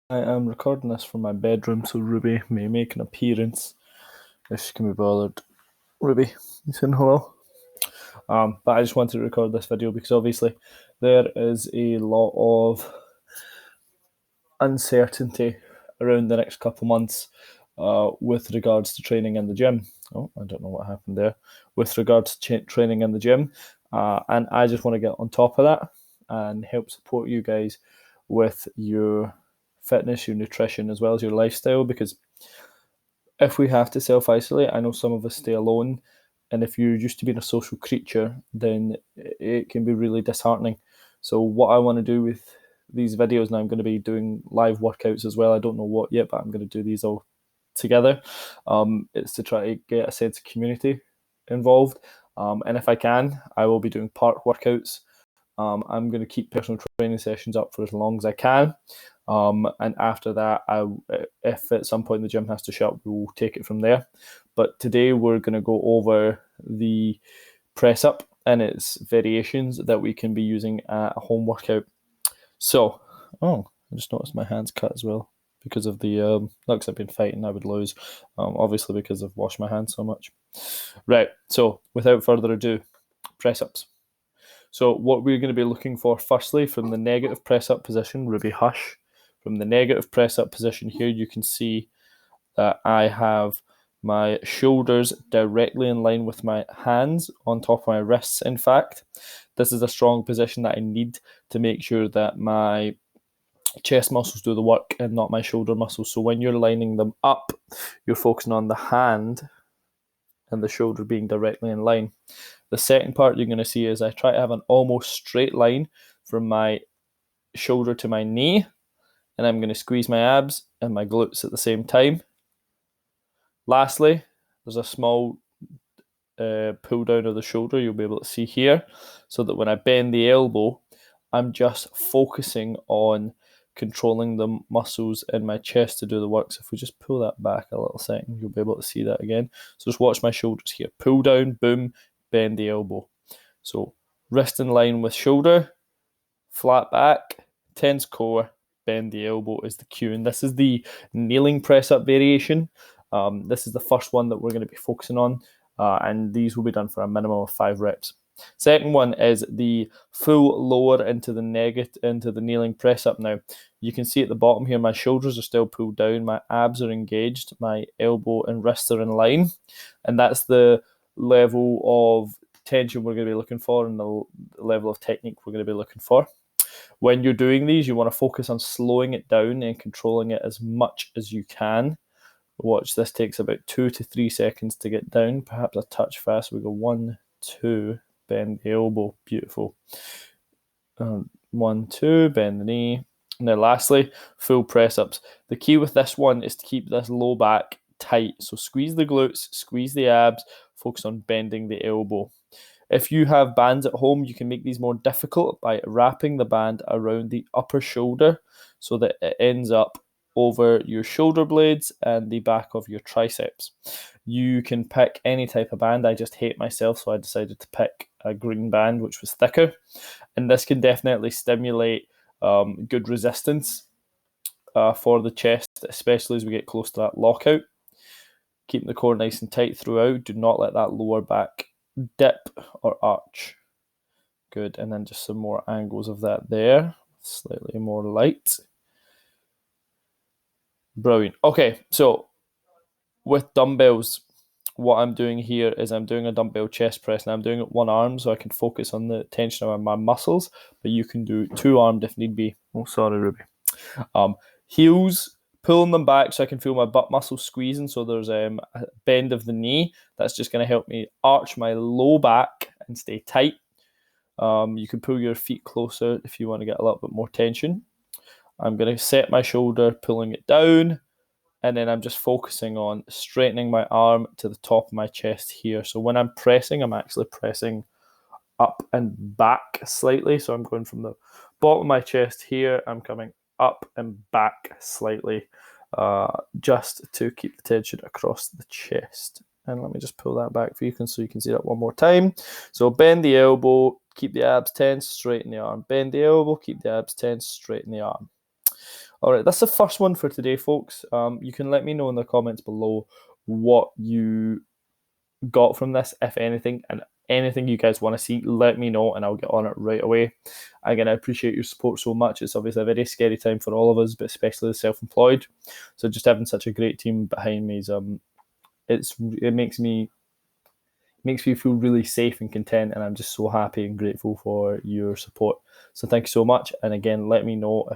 I am recording this from my bedroom, so Ruby may make an appearance if she can be bothered. Ruby, you saying hello? But I just wanted to record this video because obviously there is a lot of uncertainty around the next couple months with regards to training in the gym. Oh, I don't know what happened there. With regards to training in the gym. And I just want to get on top of that and help support you guys with your fitness, your nutrition, as well as your lifestyle, because if we have to self-isolate, I know some of us stay alone, and if you're used to being a social creature, then it can be really disheartening. So what I want to do with these videos, and I'm going to be doing live workouts as well, I don't know what yet, but I'm going to do these all together, it's to try to get a sense of community involved, and if I can, I will be doing park workouts. I'm going to keep personal training sessions up for as long as I can. And after that, if at some point the gym has to shut, we'll take it from there. But today we're going to go over the press up and its variations that we can be using at a home workout. So, I just noticed my hands cut as well because of the, not because I've been fighting, I would lose, obviously because I've washed my hands so much. Right, so without further ado, press ups. So what we're going to be looking for firstly from the negative press up position, Ruby hush. From the negative press up position here, you can see that I have my shoulders directly in line with my hands on top of my wrists. In fact, this is a strong position that I need to make sure that my chest muscles do the work and not my shoulder muscles. So when you're lining them up, you're focusing on the hand and the shoulder being directly in line. The second part you're going to see is I try to have an almost straight line from my shoulder to my knee, and I'm going to squeeze my abs and my glutes at the same time. Lastly, there's a small pull down of the shoulder you'll be able to see here, so that when I bend the elbow, I'm just focusing on controlling the muscles in my chest to do the work. So if we just pull that back a little second, you'll be able to see that again. So just watch my shoulders here. Pull down, boom, bend the elbow. So wrist in line with shoulder, flat back, tense core, bend the elbow is the cue. And this is the kneeling press up variation. This is the first one that we're going to be focusing on, and these will be done for a minimum of 5 reps. Second one is the full lower into the kneeling press up. Now you can see at the bottom here my shoulders are still pulled down, my abs are engaged, my elbow and wrists are in line, and that's the level of tension we're going to be looking for and the level of technique we're going to be looking for. When you're doing these, you want to focus on slowing it down and controlling it as much as you can. Watch, this takes about 2 to 3 seconds to get down, perhaps a touch fast. We go 1, 2, bend the elbow, beautiful. 1, 2, bend the knee. Now lastly, full press ups. The key with this one is to keep this low back tight. So squeeze the glutes, squeeze the abs, focus on bending the elbow. If you have bands at home, you can make these more difficult by wrapping the band around the upper shoulder so that it ends up over your shoulder blades and the back of your triceps. You can pick any type of band. I just hate myself, so I decided to pick a green band, which was thicker. And this can definitely stimulate good resistance for the chest, especially as we get close to that lockout. Keeping the core nice and tight throughout. Do not let that lower back dip or arch. Good, and then just some more angles of that there, slightly more light. Brilliant. Okay, so with dumbbells, what I'm doing here is I'm doing a dumbbell chest press, and I'm doing it one arm so I can focus on the tension of my muscles, but you can do 2-armed if need be. Oh, sorry, Ruby. Heels, pulling them back so I can feel my butt muscles squeezing, so there's a bend of the knee. That's just going to help me arch my low back and stay tight. You can pull your feet closer if you want to get a little bit more tension. I'm going to set my shoulder, pulling it down, and then I'm just focusing on straightening my arm to the top of my chest here. So when I'm pressing, I'm actually pressing up and back slightly. So I'm going from the bottom of my chest here, I'm coming up and back slightly, just to keep the tension across the chest. And let me just pull that back for you so you can see that one more time. So bend the elbow, keep the abs tense, straighten the arm. Bend the elbow, keep the abs tense, straighten the arm. All right, that's the first one for today, folks. You can let me know in the comments below what you got from this, if anything, and anything you guys want to see, let me know and I'll get on it right away. Again, I appreciate your support so much. It's obviously a very scary time for all of us, but especially the self-employed. So just having such a great team behind me is it makes me feel really safe and content, and I'm just so happy and grateful for your support. So thank you so much, and again, let me know if